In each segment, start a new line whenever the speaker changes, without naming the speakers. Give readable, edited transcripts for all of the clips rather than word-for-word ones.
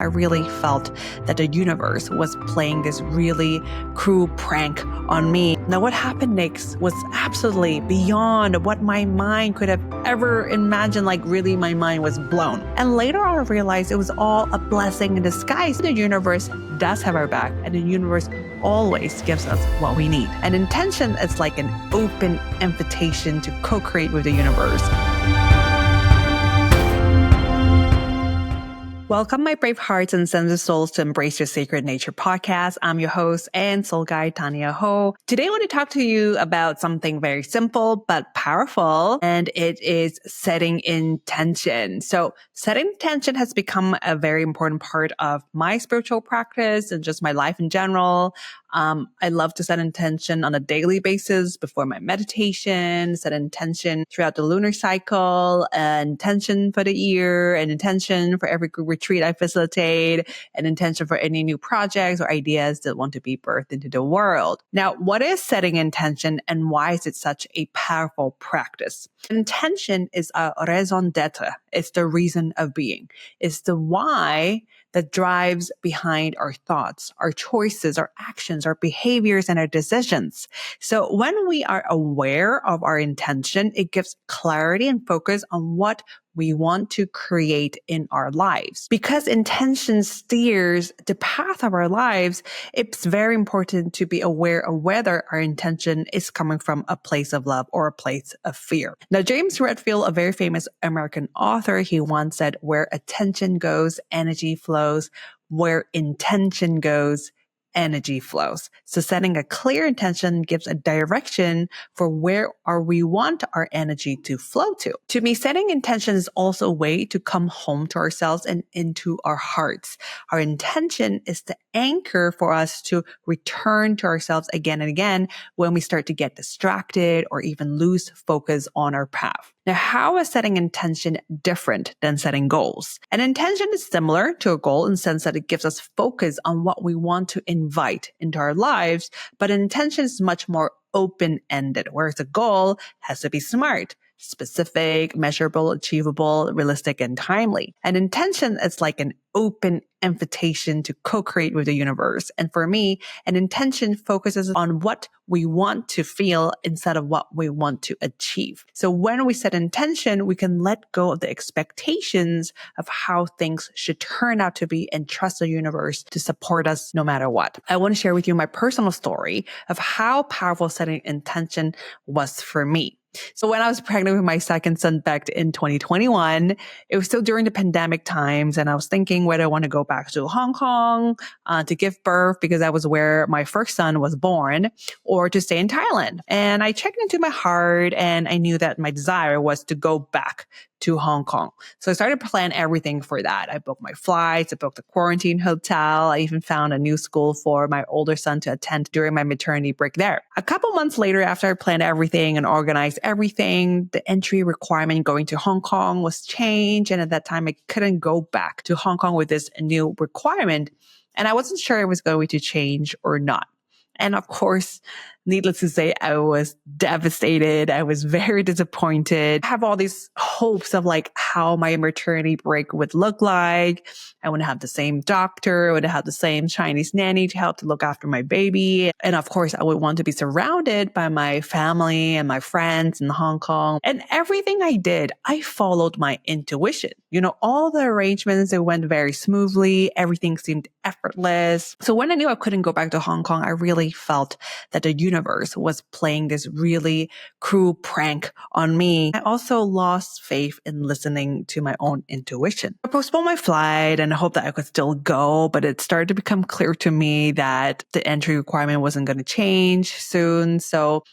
I really felt that the universe was playing this really cruel prank on me. Now, what happened next was absolutely beyond what my mind could have ever imagined. Like, really, my mind was blown. And later on, I realized it was all a blessing in disguise. The universe does have our back, and the universe always gives us what we need. And intention is like an open invitation to co-create with the universe. Welcome, my brave hearts and sensitive souls, to Embrace Your Sacred Nature podcast. I'm your host and soul guide, Tanya Ho. Today, I want to talk to you about something very simple but powerful, and it is setting intention. So setting intention has become a very important part of my spiritual practice and just my life in general. I love to set intention on a daily basis before my meditation, set intention throughout the lunar cycle, an intention for the year, an intention for every group retreat I facilitate, an intention for any new projects or ideas that want to be birthed into the world. Now, what is setting intention and why is it such a powerful practice? Intention is a raison d'être. It's the reason of being. It's the why that drives behind our thoughts, our choices, our actions, our behaviors, and our decisions. So when we are aware of our intention, it gives clarity and focus on what we want to create in our lives. Because intention steers the path of our lives, it's very important to be aware of whether our intention is coming from a place of love or a place of fear. Now, James Redfield, a very famous American author, he once said, "Where attention goes, energy flows. Where intention goes, energy flows." So setting a clear intention gives a direction for where we want our energy to flow to. To me, setting intention is also a way to come home to ourselves and into our hearts. Our intention is the anchor for us to return to ourselves again and again when we start to get distracted or even lose focus on our path. Now, how is setting intention different than setting goals? An intention is similar to a goal in the sense that it gives us focus on what we want to invite into our lives, but an intention is much more open-ended, whereas a goal has to be smart, specific, measurable, achievable, realistic, and timely. An intention is like an open invitation to co-create with the universe. And for me, an intention focuses on what we want to feel instead of what we want to achieve. So when we set intention, we can let go of the expectations of how things should turn out to be and trust the universe to support us no matter what. I want to share with you my personal story of how powerful setting intention was for me. So when I was pregnant with my second son back in 2021, it was still during the pandemic times. And I was thinking whether I want to go back to Hong Kong to give birth because that was where my first son was born, or to stay in Thailand. And I checked into my heart and I knew that my desire was to go back to Hong Kong. So I started to plan everything for that. I booked my flights, I booked a quarantine hotel. I even found a new school for my older son to attend during my maternity break there. A couple months later, after I planned everything and organized everything, the entry requirement going to Hong Kong was changed. And at that time, I couldn't go back to Hong Kong with this new requirement. And I wasn't sure it was going to change or not. And of course, needless to say, I was devastated. I was very disappointed. I have all these hopes of like how my maternity break would look like. I want to have the same doctor. I would have the same Chinese nanny to help to look after my baby. And of course, I would want to be surrounded by my family and my friends in Hong Kong. And everything I did, I followed my intuition. You know, all the arrangements, it went very smoothly. Everything seemed effortless. So when I knew I couldn't go back to Hong Kong, I really felt that the universe was playing this really cruel prank on me. I also lost faith in listening to my own intuition. I postponed my flight and I hoped that I could still go, but it started to become clear to me that the entry requirement wasn't going to change soon. So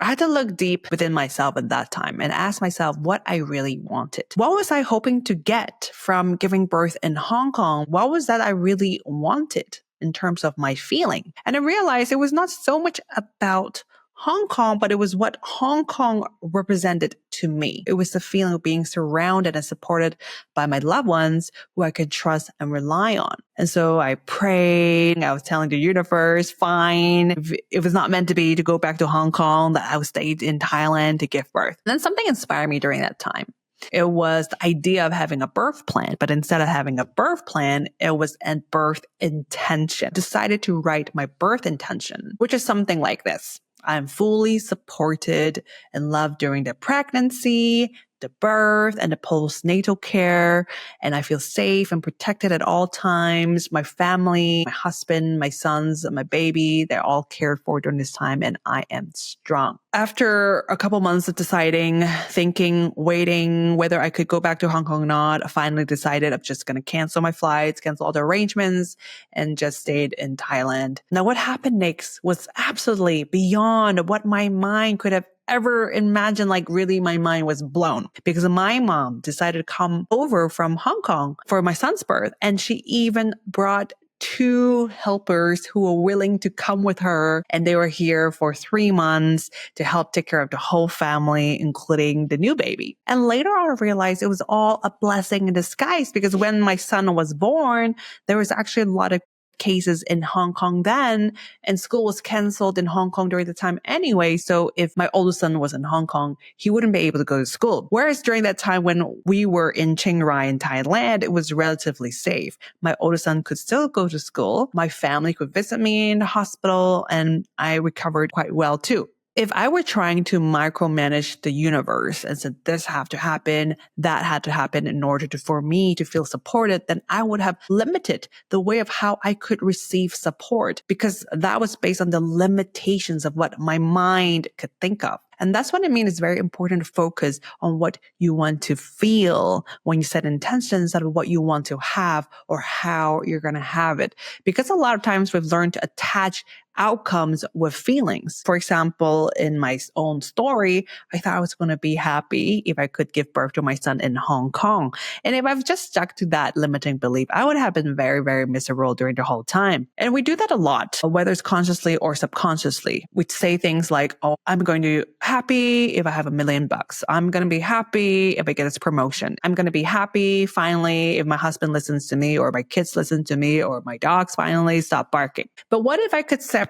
I had to look deep within myself at that time and ask myself what I really wanted. What was I hoping to get from giving birth in Hong Kong? What was that I really wanted in terms of my feeling? And I realized it was not so much about Hong Kong, but it was what Hong Kong represented to me. It was the feeling of being surrounded and supported by my loved ones who I could trust and rely on. And so I prayed. I was telling the universe, fine, if it was not meant to be to go back to Hong Kong, that I would stay in Thailand to give birth. And then something inspired me during that time. It was the idea of having a birth plan, but instead of having a birth plan, it was a birth intention. Decided to write my birth intention, which is something like this. I'm fully supported and loved during the pregnancy, the birth, and the postnatal care, and I feel safe and protected at all times. My family, my husband, my sons, my baby, they're all cared for during this time, and I am strong. After a couple months of deciding, thinking, waiting whether I could go back to Hong Kong or not, I finally decided I'm just going to cancel my flights, cancel all the arrangements, and just stayed in Thailand. Now, what happened next was absolutely beyond what my mind could have ever imagined. Like, really, my mind was blown because my mom decided to come over from Hong Kong for my son's birth. And she even brought 2 helpers who were willing to come with her. And they were here for 3 months to help take care of the whole family, including the new baby. And later on, I realized it was all a blessing in disguise, because when my son was born, there was actually a lot of cases in Hong Kong then, and school was canceled in Hong Kong during the time anyway. So if my oldest son was in Hong Kong, he wouldn't be able to go to school. Whereas during that time when we were in Chiang Rai in Thailand, it was relatively safe. My oldest son could still go to school. My family could visit me in the hospital, and I recovered quite well too. If I were trying to micromanage the universe and said this had to happen, that had to happen in order for me to feel supported, then I would have limited the way of how I could receive support, because that was based on the limitations of what my mind could think of. And that's what I mean. It's very important to focus on what you want to feel when you set intentions instead of what you want to have or how you're going to have it. Because a lot of times we've learned to attach outcomes with feelings. For example, in my own story, I thought I was going to be happy if I could give birth to my son in Hong Kong. And if I've just stuck to that limiting belief, I would have been very, very miserable during the whole time. And we do that a lot, whether it's consciously or subconsciously. We say things like, oh, I'm going to be happy if I have $1 million. I'm going to be happy if I get this promotion. I'm going to be happy finally if my husband listens to me, or my kids listen to me, or my dogs finally stop barking. But what if I could separate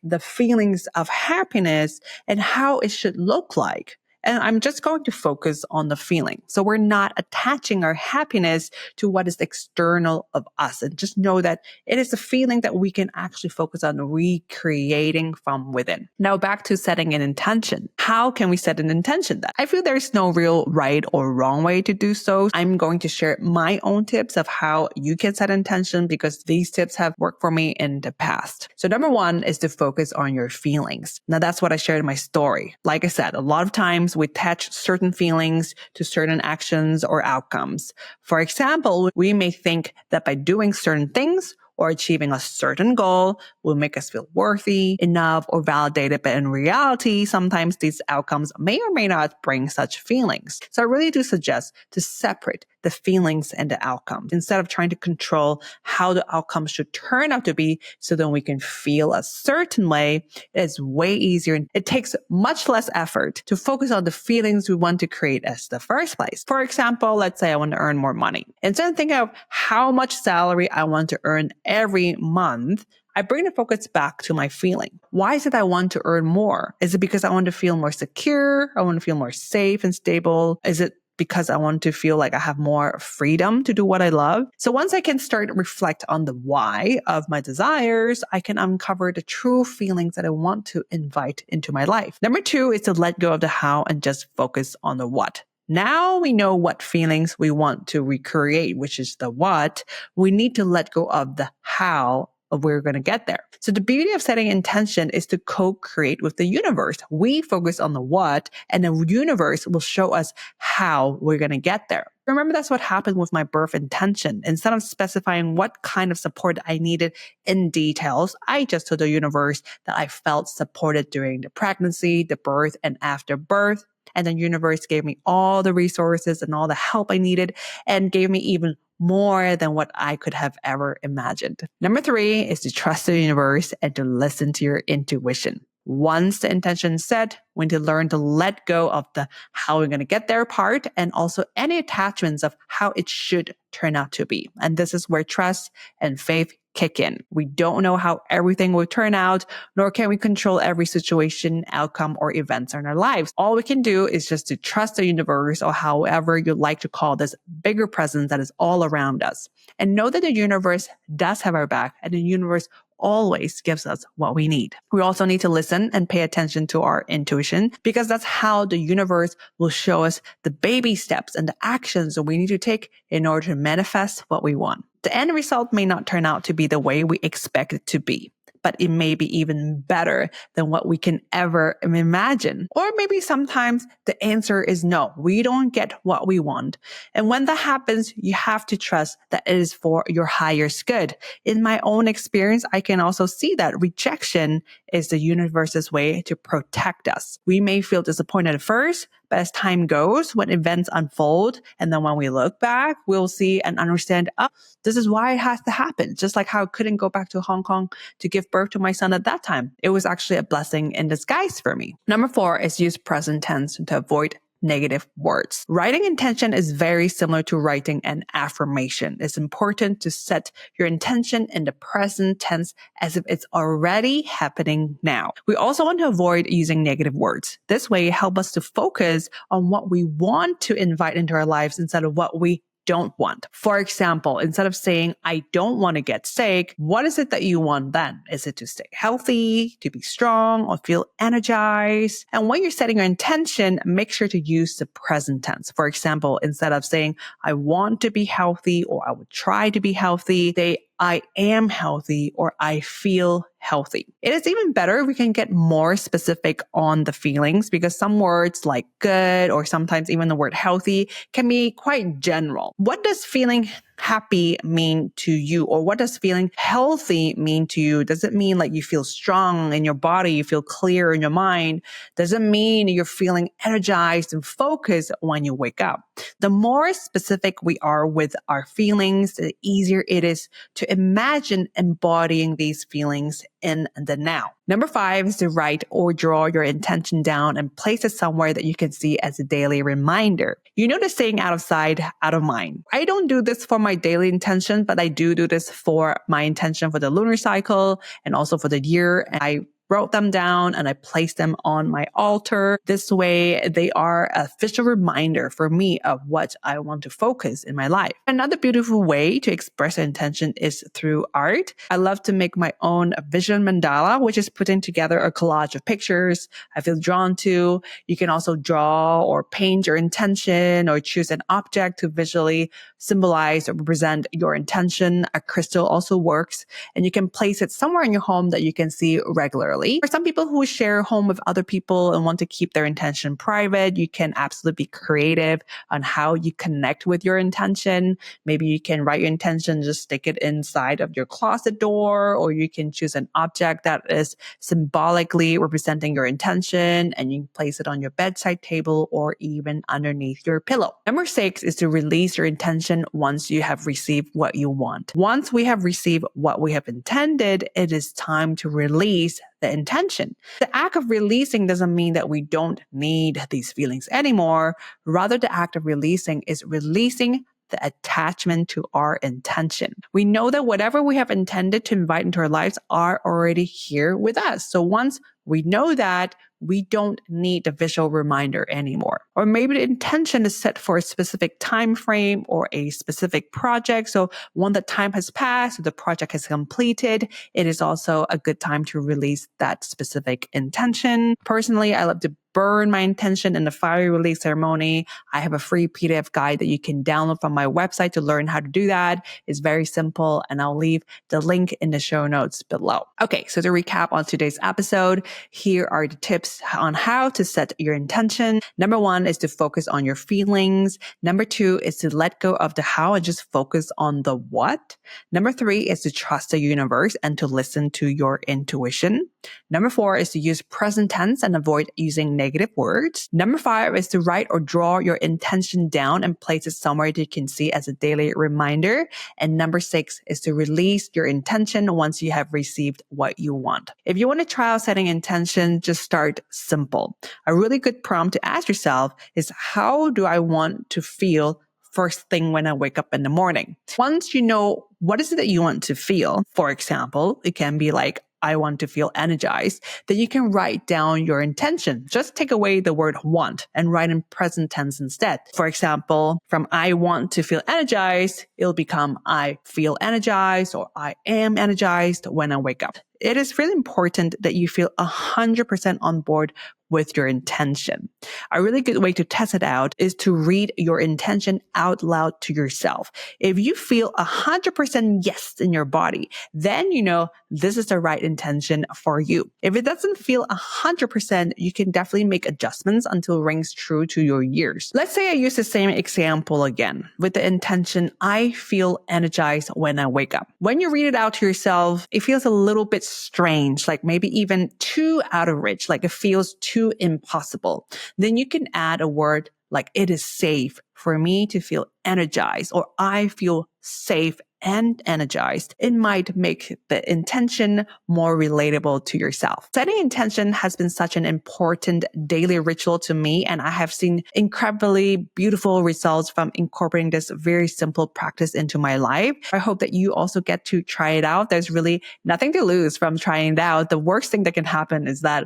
the feelings of happiness and how it should look like? And I'm just going to focus on the feeling. So we're not attaching our happiness to what is external of us, and just know that it is a feeling that we can actually focus on recreating from within. Now back to setting an intention. How can we set an intention then? I feel there's no real right or wrong way to do so. I'm going to share my own tips of how you can set an intention, because these tips have worked for me in the past. So number 1 is to focus on your feelings. Now that's what I shared in my story. Like I said, a lot of times we attach certain feelings to certain actions or outcomes. For example, we may think that by doing certain things or achieving a certain goal will make us feel worthy, enough, or validated. But in reality, sometimes these outcomes may or may not bring such feelings. So I really do suggest to separate the feelings and the outcomes instead of trying to control how the outcomes should turn out to be, so that we can feel a certain way. It's way easier, and it takes much less effort to focus on the feelings we want to create as the first place. For example, let's say I want to earn more money. Instead of thinking of how much salary I want to earn every month, I bring the focus back to my feeling. Why is it I want to earn more? Is it because I want to feel more secure? I want to feel more safe and stable? Is it because I want to feel like I have more freedom to do what I love? So once I can start to reflect on the why of my desires, I can uncover the true feelings that I want to invite into my life. Number 2 is to let go of the how and just focus on the what. Now we know what feelings we want to recreate, which is the what. We need to let go of the how of where we're going to get there. So the beauty of setting intention is to co-create with the universe. We focus on the what, and the universe will show us how we're going to get there. Remember, that's what happened with my birth intention. Instead of specifying what kind of support I needed in details, I just told the universe that I felt supported during the pregnancy, the birth, and after birth. And the universe gave me all the resources and all the help I needed, and gave me even more than what I could have ever imagined. Number 3 is to trust the universe and to listen to your intuition. Once the intention is set, we need to learn to let go of the how we're going to get there part and also any attachments of how it should turn out to be. And this is where trust and faith kick in. We don't know how everything will turn out, nor can we control every situation, outcome, or events in our lives. All we can do is just to trust the universe, or however you like to call this bigger presence that is all around us. And know that the universe does have our back, and the universe always gives us what we need. We also need to listen and pay attention to our intuition, because that's how the universe will show us the baby steps and the actions that we need to take in order to manifest what we want. The end result may not turn out to be the way we expect it to be, but it may be even better than what we can ever imagine. Or maybe sometimes the answer is no, we don't get what we want. And when that happens, you have to trust that it is for your highest good. In my own experience, I can also see that rejection is the universe's way to protect us. We may feel disappointed at first, but as time goes, when events unfold, and then when we look back, we'll see and understand, oh, this is why it has to happen. Just like how I couldn't go back to Hong Kong to give birth to my son at that time. It was actually a blessing in disguise for me. Number 4 is use present tense to avoid negative words. Writing intention is very similar to writing an affirmation. It's important to set your intention in the present tense as if it's already happening now. We also want to avoid using negative words. This way, it helps us to focus on what we want to invite into our lives instead of what we don't want. For example, instead of saying, I don't want to get sick, what is it that you want then? Is it to stay healthy, to be strong, or feel energized? And when you're setting your intention, make sure to use the present tense. For example, instead of saying, I want to be healthy, or I would try to be healthy, say, I am healthy, or I feel healthy. It is even better if we can get more specific on the feelings, because some words like good or sometimes even the word healthy can be quite general. What does feeling happy mean to you? Or what does feeling healthy mean to you? Does it mean like you feel strong in your body, you feel clear in your mind? Does it mean you're feeling energized and focused when you wake up? The more specific we are with our feelings, the easier it is to imagine embodying these feelings in the now. Number 5 is to write or draw your intention down and place it somewhere that you can see as a daily reminder. You know the saying, out of sight, out of mind. I don't do this for my daily intention, but I do this for my intention for the lunar cycle and also for the year. And I wrote them down and I placed them on my altar. This way, they are a visual reminder for me of what I want to focus in my life. Another beautiful way to express intention is through art. I love to make my own vision mandala, which is putting together a collage of pictures I feel drawn to. You can also draw or paint your intention or choose an object to visually symbolize or represent your intention. A crystal also works, and you can place it somewhere in your home that you can see regularly. For some people who share a home with other people and want to keep their intention private, you can absolutely be creative on how you connect with your intention. Maybe you can write your intention, just stick it inside of your closet door, or you can choose an object that is symbolically representing your intention and you can place it on your bedside table or even underneath your pillow. Number 6 is to release your intention once you have received what you want. Once we have received what we have intended, it is time to release the intention. The act of releasing doesn't mean that we don't need these feelings anymore. Rather, the act of releasing is releasing the attachment to our intention. We know that whatever we have intended to invite into our lives are already here with us. So once we know that, we don't need the visual reminder anymore. Or maybe the intention is set for a specific time frame or a specific project. So when the time has passed, the project has completed, it is also a good time to release that specific intention. Personally, I love to burn my intention in the fiery release ceremony. I have a free PDF guide that you can download from my website to learn how to do that. It's very simple, and I'll leave the link in the show notes below. Okay, so to recap on today's episode, here are the tips tips on how to set your intention. Number 1 is to focus on your feelings. Number 2 is to let go of the how and just focus on the what. Number 3 is to trust the universe and to listen to your intuition. Number 4 is to use present tense and avoid using negative words. Number 5 is to write or draw your intention down and place it somewhere that you can see as a daily reminder. And number 6 is to release your intention once you have received what you want. If you want to try out setting intention, just start simple. A really good prompt to ask yourself is, how do I want to feel first thing when I wake up in the morning? Once you know what is it that you want to feel, for example, it can be like, I want to feel energized, then you can write down your intention. Just take away the word want and write in present tense instead. For example, from I want to feel energized, it'll become I feel energized or I am energized when I wake up. It is really important that you feel 100% on board with your intention. A really good way to test it out is to read your intention out loud to yourself. If you feel 100% yes in your body, then you know this is the right intention for you. If it doesn't feel 100%, you can definitely make adjustments until it rings true to your ears. Let's say I use the same example again with the intention, I feel energized when I wake up. When you read it out to yourself, it feels a little bit strange, like maybe even too out of reach, like it feels too impossible. Then you can add a word like it is safe for me to feel energized, or I feel safe and energized. It might make the intention more relatable to yourself. Setting intention has been such an important daily ritual to me, and I have seen incredibly beautiful results from incorporating this very simple practice into my life. I hope that you also get to try it out. There's really nothing to lose from trying it out. The worst thing that can happen is that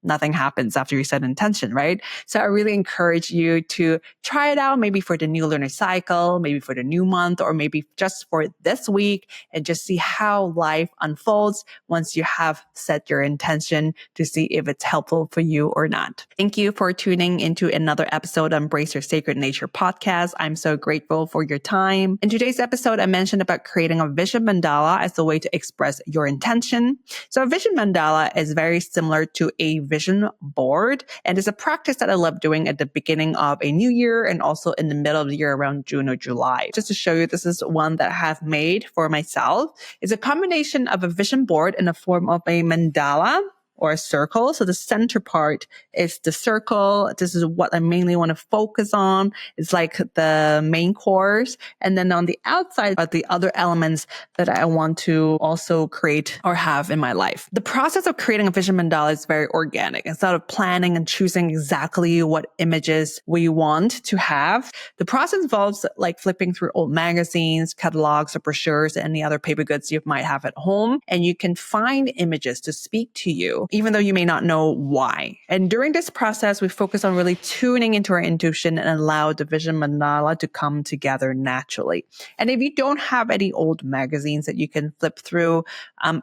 nothing happens after you set intention, right? So I really encourage you to try it out, maybe for the new lunar cycle, maybe for the new month, or maybe just for this week, and just see how life unfolds once you have set your intention, to see if it's helpful for you or not. Thank you for tuning into another episode of Embrace Your Sacred Nature podcast. I'm so grateful for your time. In today's episode, I mentioned about creating a vision mandala as a way to express your intention. So a vision mandala is very similar to a vision board, and it's a practice that I love doing at the beginning of a new year and also in the middle of the year around June or July. Just to show you, this is one that I have made for myself. It's a combination of a vision board in the form of a mandala or a circle. So the center part is the circle. This is what I mainly want to focus on. It's like the main course. And then on the outside are the other elements that I want to also create or have in my life. The process of creating a vision mandala is very organic. Instead of planning and choosing exactly what images we want to have, the process involves like flipping through old magazines, catalogs, or brochures, and any other paper goods you might have at home. And you can find images to speak to you, even though you may not know why. And during this process, we focus on really tuning into our intuition and allow the vision mandala to come together naturally. And if you don't have any old magazines that you can flip through,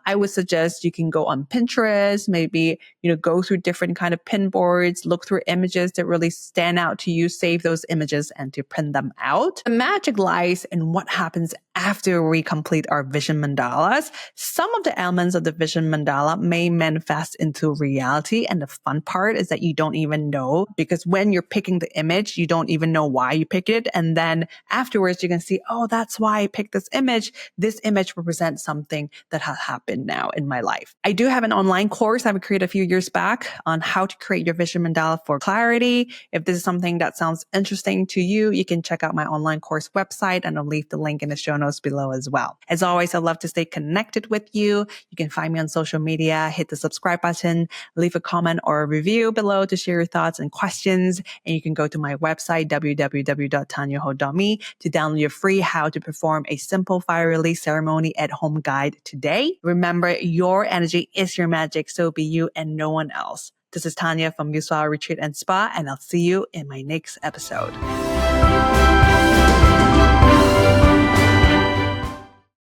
I would suggest you can go on Pinterest, maybe, go through different kind of pin boards, look through images that really stand out to you, save those images and to print them out. The magic lies in what happens after we complete our vision mandalas. Some of the elements of the vision mandala may manifest into reality. And the fun part is that you don't even know, because when you're picking the image, you don't even know why you picked it. And then afterwards, you can see, oh, that's why I picked this image. This image represents something that has happened now in my life. I do have an online course I've created a few years back on how to create your vision mandala for clarity. If this is something that sounds interesting to you, you can check out my online course website, and I'll leave the link in the show notes below as well. As always, I'd love to stay connected with you. You can find me on social media, hit the subscribe button, leave a comment or a review below to share your thoughts and questions. And you can go to my website, www.tanyaho.me, to download your free How to Perform a Simple Fire Release Ceremony at Home guide today. Remember, your energy is your magic, so be you and no one else. This is Tanya from Museflower Retreat and Spa, and I'll see you in my next episode.